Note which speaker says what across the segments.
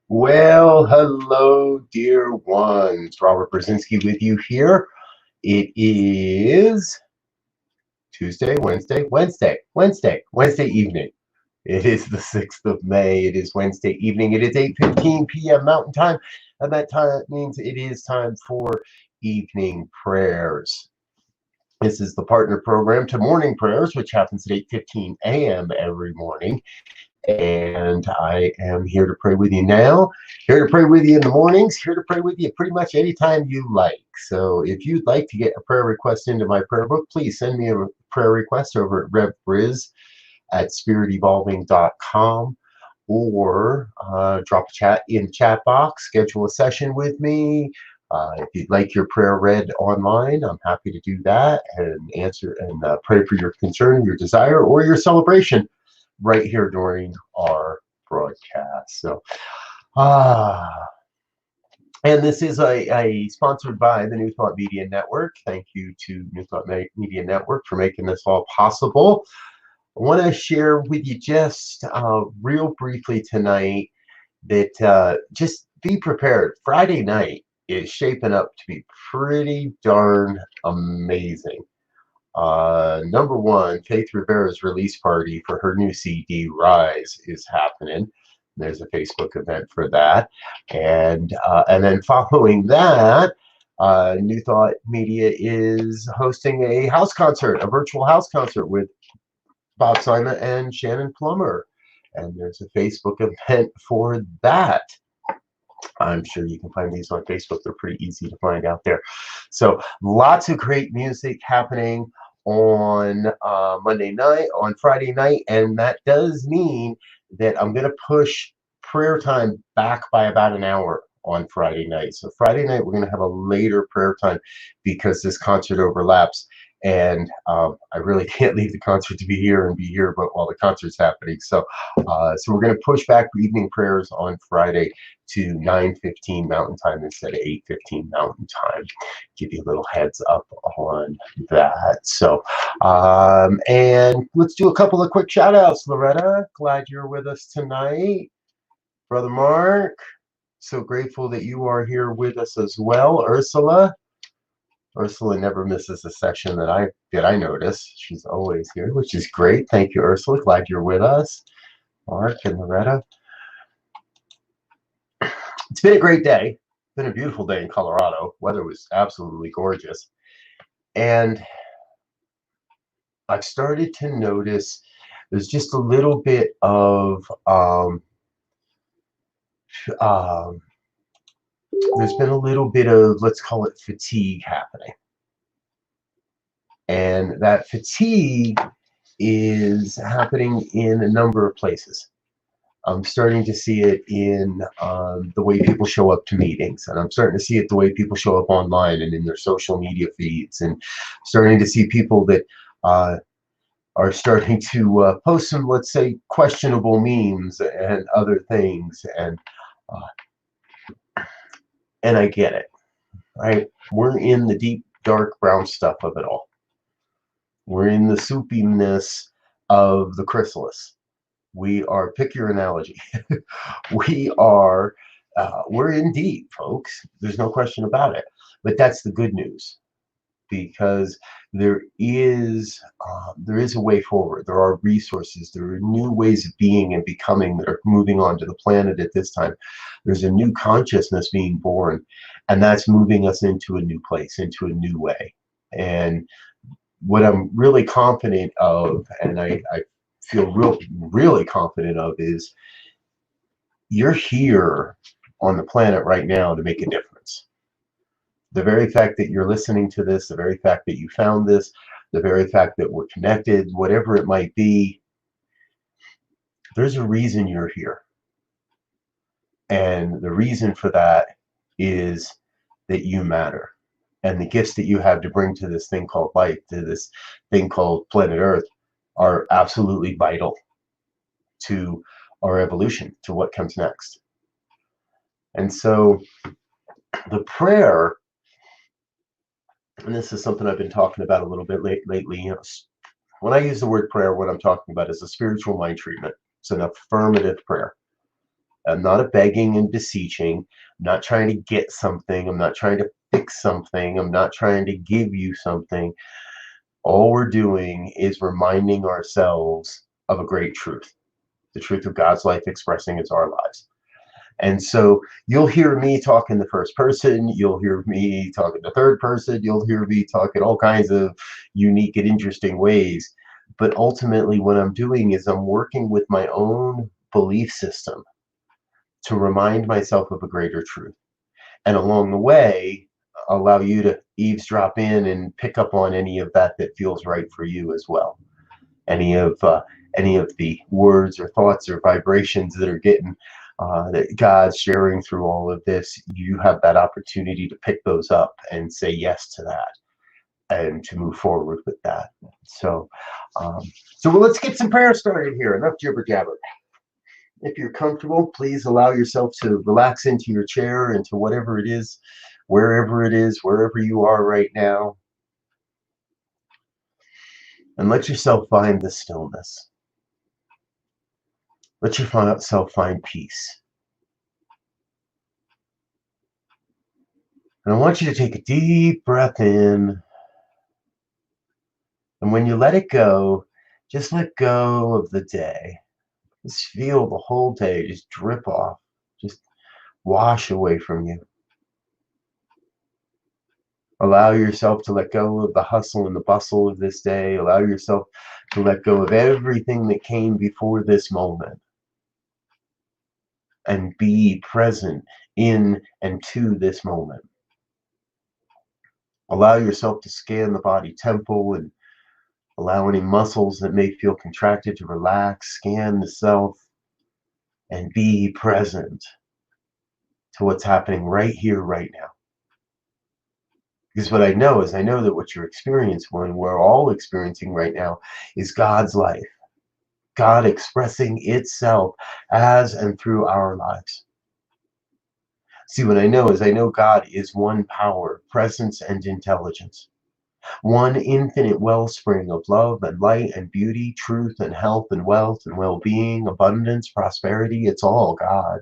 Speaker 1: Well, hello, dear ones. Robert Brzezinski with you here. It is Wednesday evening. It is the 6th of May. It is Wednesday evening. It is 8:15 p.m. Mountain Time. And that time means it is time for evening prayers. This is the partner program to morning prayers, which happens at 8:15 a.m. every morning. And I am here to pray with you now, here to pray with you in the mornings, here to pray with you pretty much anytime you like. So if you'd like to get a prayer request into my prayer book, please send me a prayer request over at revbriz@spiritevolving.com, or drop a chat in the chat box, schedule a session with me. If you'd like your prayer read online, I'm happy to do that and answer and pray for your concern, your desire, or your celebration right here during our broadcast. So, ah, and this is a sponsored by the New Thought Media Network. Thank you to New Thought Media Network for making this all possible. I want to share with you just real briefly tonight that just be prepared. Friday night is shaping up to be pretty darn amazing. Number one, Faith Rivera's release party for her new CD, Rise, is happening. There's a Facebook event for that. And then following that, New Thought Media is hosting a house concert, a virtual house concert with Bob Sima and Shannon Plummer. And there's a Facebook event for that. I'm sure you can find these on Facebook. They're pretty easy to find out there. So lots of great music happening on Monday night, on Friday night, and that does mean that I'm going to push prayer time back by about an hour on Friday night. So Friday night, we're going to have a later prayer time because this concert overlaps. And I really can't leave the concert to be here and be here, but while the concert's happening. So we're going to push back evening prayers on Friday to 9:15 Mountain Time instead of 8:15 Mountain Time. Give you a little heads up on that. So, and let's do a couple of quick shout outs. Loretta, glad you're with us tonight. Brother Mark, so grateful that you are here with us as well. Ursula never misses a session that I notice. She's always here, which is great. Thank you, Ursula. Glad you're with us. Mark and Loretta. It's been a great day. It's been a beautiful day in Colorado. Weather was absolutely gorgeous. And I've started to notice there's just a little bit of there's been a little bit of, let's call it, fatigue happening. And that fatigue is happening in a number of places. I'm starting to see it in the way people show up to meetings, and I'm starting to see it the way people show up online and in their social media feeds, and starting to see people that are starting to post some, let's say, questionable memes and other things, and I get it, right? We're in the deep, dark, brown stuff of it all. We're in the soupiness of the chrysalis. We are, pick your analogy. we are, we're in deep, folks. There's no question about it. But that's the good news, because there is a way forward. There are resources. There are new ways of being and becoming that are moving onto the planet at this time. There's a new consciousness being born, and that's moving us into a new place, into a new way. And what I'm really confident of, and I feel really confident of, is you're here on the planet right now to make a difference. The very fact that you're listening to this, the very fact that you found this, the very fact that we're connected, whatever it might be, there's a reason you're here. And the reason for that is that you matter. And the gifts that you have to bring to this thing called life, to this thing called planet Earth, are absolutely vital to our evolution, to what comes next. And so the prayer, and this is something I've been talking about a little bit lately, you know, when I use the word prayer, what I'm talking about is a spiritual mind treatment. It's an affirmative prayer. I'm not a begging and beseeching. I'm not trying to get something. I'm not trying to fix something. I'm not trying to give you something. All we're doing is reminding ourselves of a great truth, the truth of God's life expressing into our lives. And so you'll hear me talk in the first person, you'll hear me talk in the third person, you'll hear me talk in all kinds of unique and interesting ways. But ultimately, what I'm doing is I'm working with my own belief system to remind myself of a greater truth. And along the way, allow you to eavesdrop in and pick up on any of that that feels right for you as well. Any of the words or thoughts or vibrations that are getting that God's sharing through all of this, you have that opportunity to pick those up and say yes to that and to move forward with that. So, um, well, let's get some prayer started here. Enough jibber jabber. If you're comfortable, please allow yourself to relax into your chair, into whatever it is, wherever you are right now, and let yourself find the stillness. Let yourself find peace. And I want you to take a deep breath in. And when you let it go, just let go of the day. Just feel the whole day just drip off, just wash away from you. Allow yourself to let go of the hustle and the bustle of this day. Allow yourself to let go of everything that came before this moment and be present in and to this moment. Allow yourself to scan the body temple and allow any muscles that may feel contracted to relax. Scan the self and be present to what's happening right here, right now. Because what I know is I know that what you're experiencing, when we're all experiencing right now, is God's life. God expressing itself as and through our lives. See, what I know is I know God is one power, presence, and intelligence. One infinite wellspring of love and light and beauty, truth and health and wealth and well-being, abundance, prosperity. It's all God.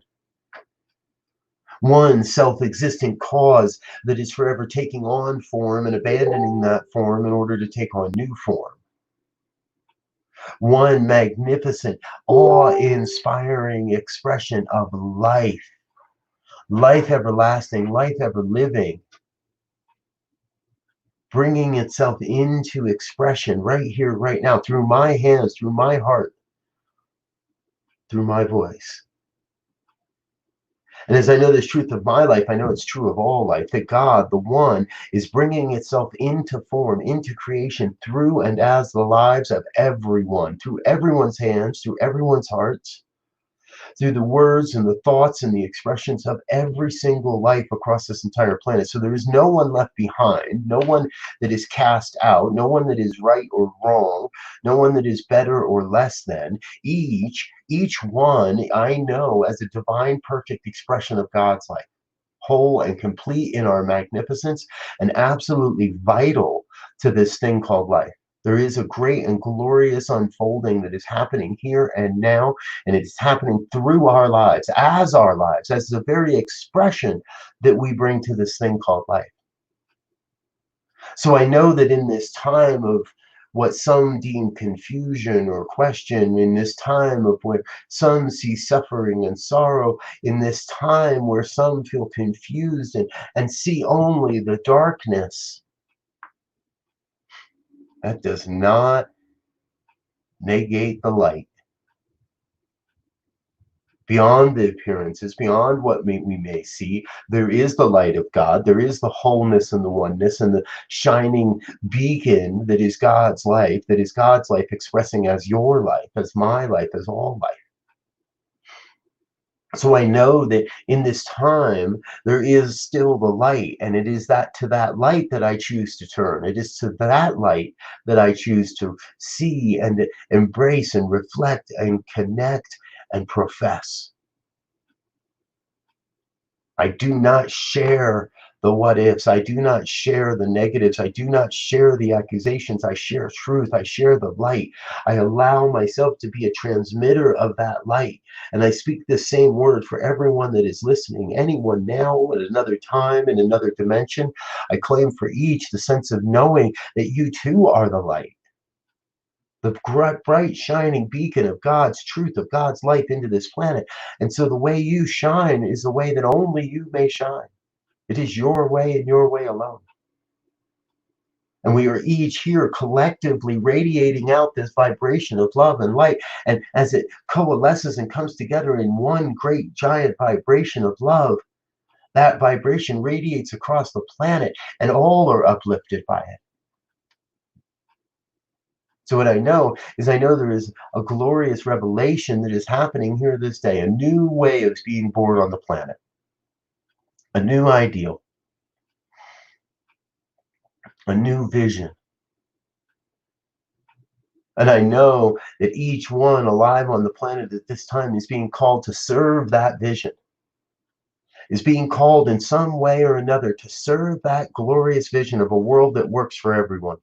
Speaker 1: One self-existent cause that is forever taking on form and abandoning that form in order to take on new form. One magnificent, awe-inspiring expression of life. Life everlasting, life ever living, bringing itself into expression right here, right now, through my hands, through my heart, through my voice. And as I know this truth of my life, I know it's true of all life, that God, the One, is bringing itself into form, into creation, through and as the lives of everyone, through everyone's hands, through everyone's hearts, through the words and the thoughts and the expressions of every single life across this entire planet. So there is no one left behind, no one that is cast out, no one that is right or wrong, no one that is better or less than. Each one I know as a divine perfect expression of God's life, whole and complete in our magnificence and absolutely vital to this thing called life. There is a great and glorious unfolding that is happening here and now, and it's happening through our lives, as the very expression that we bring to this thing called life. So I know that in this time of what some deem confusion or question, in this time of where some see suffering and sorrow, in this time where some feel confused and see only the darkness, that does not negate the light. Beyond the appearances, beyond what we may see, there is the light of God. There is the wholeness and the oneness and the shining beacon that is God's life, expressing as your life, as my life, as all life. So I know that in this time, there is still the light, and it is to that light that I choose to turn. It is to that light that I choose to see and embrace and reflect and connect and profess. I do not share the what ifs. I do not share the negatives. I do not share the accusations. I share truth. I share the light. I allow myself to be a transmitter of that light. And I speak the same word for everyone that is listening, anyone now, at another time, in another dimension. I claim for each the sense of knowing that you too are the light, the bright shining beacon of God's truth, of God's life into this planet. And so the way you shine is the way that only you may shine. It is your way and your way alone. And we are each here collectively radiating out this vibration of love and light. And as it coalesces and comes together in one great giant vibration of love, that vibration radiates across the planet and all are uplifted by it. So what I know is I know there is a glorious revelation that is happening here this day, a new way of being born on the planet, a new ideal, a new vision. And I know that each one alive on the planet at this time is being called to serve that vision, is being called in some way or another to serve that glorious vision of a world that works for everyone.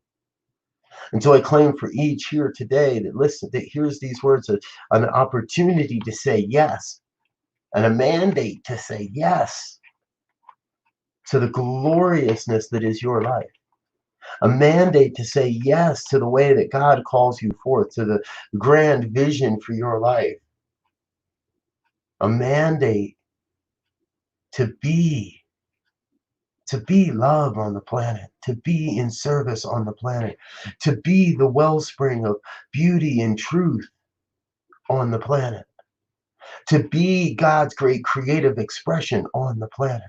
Speaker 1: And so I claim for each here today that that hears these words, an opportunity to say yes, and a mandate to say yes to the gloriousness that is your life. A mandate to say yes to the way that God calls you forth, to the grand vision for your life. A mandate to be love on the planet, to be in service on the planet, to be the wellspring of beauty and truth on the planet, to be God's great creative expression on the planet.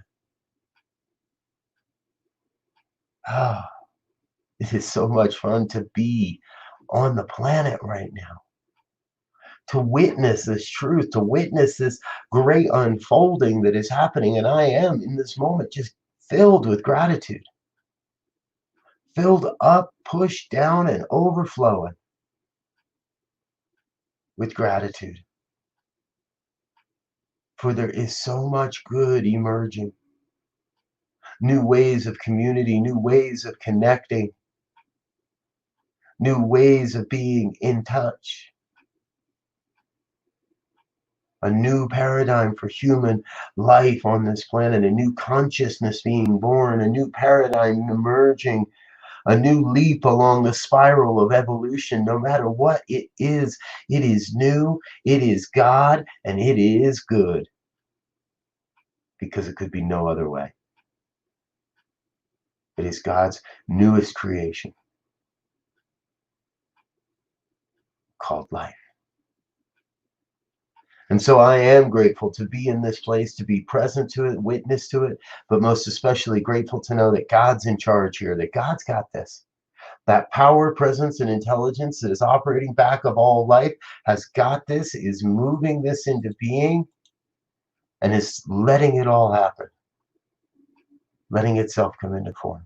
Speaker 1: Ah, it is so much fun to be on the planet right now, to witness this truth, to witness this great unfolding that is happening. And I am in this moment just filled with gratitude, filled up, pushed down, and overflowing with gratitude. For there is so much good emerging. New ways of community, new ways of connecting, new ways of being in touch. A new paradigm for human life on this planet, a new consciousness being born, a new paradigm emerging, a new leap along the spiral of evolution. No matter what it is new, it is God, and it is good, because it could be no other way. It is God's newest creation called life. And so I am grateful to be in this place, to be present to it, witness to it, but most especially grateful to know that God's in charge here, that God's got this. That power, presence, and intelligence that is operating back of all life has got this, is moving this into being, and is letting it all happen, letting itself come into form.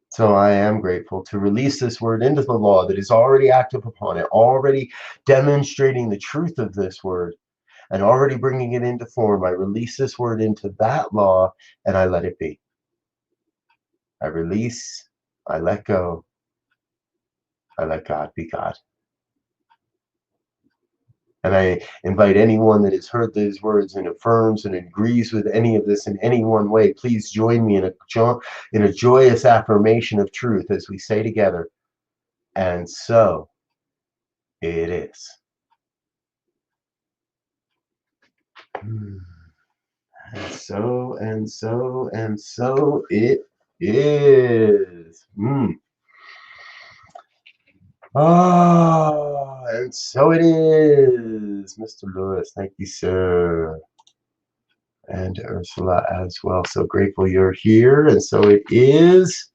Speaker 1: So I am grateful to release this word into the law that is already active upon it, already demonstrating the truth of this word, and already bringing it into form. I release this word into that law, and I let it be. I release, I let go, I let God be God. And I invite anyone that has heard these words and affirms and agrees with any of this in any one way, please join me in a joyous affirmation of truth as we say together, and so it is. And so, and so, and so it is. Ah, and so it is, Mr. Lewis. Thank you, sir. And Ursula as well. So grateful you're here, and so it is.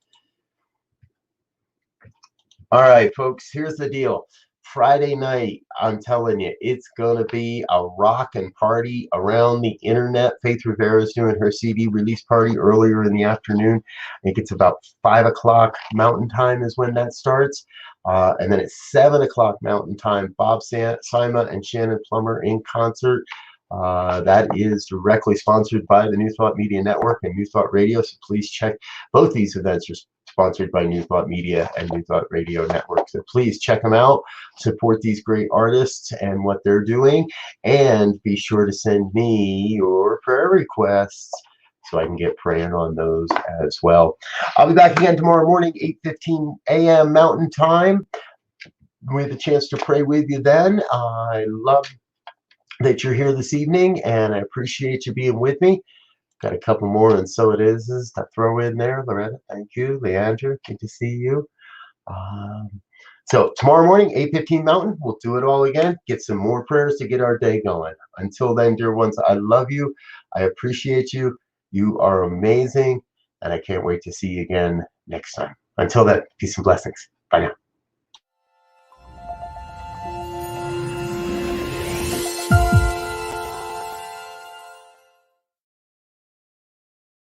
Speaker 1: All right, folks, here's the deal. Friday night, I'm telling you, it's going to be a rockin' party around the internet. Faith Rivera is doing her CD release party earlier in the afternoon. I think it's about 5 o'clock Mountain Time is when that starts. And then at 7 o'clock Mountain Time, Sima and Shannon Plummer in concert. That is directly sponsored by the New Thought Media Network and New Thought Radio. So please check. Both these events are sponsored by New Thought Media and New Thought Radio Network. So please check them out, support these great artists and what they're doing, and be sure to send me your prayer requests so I can get praying on those as well. I'll be back again tomorrow morning, 8:15 a.m. Mountain Time, with a chance to pray with you then. I love that you're here this evening, and I appreciate you being with me. Got a couple more, and so it is to throw in there. Loretta, thank you. Leandra, good to see you. Um, so tomorrow morning, 8:15 Mountain, we'll do it all again. Get some more prayers to get our day going. Until then, dear ones, I love you. I appreciate you. You are amazing, and I can't wait to see you again next time. Until then, peace and blessings. Bye now.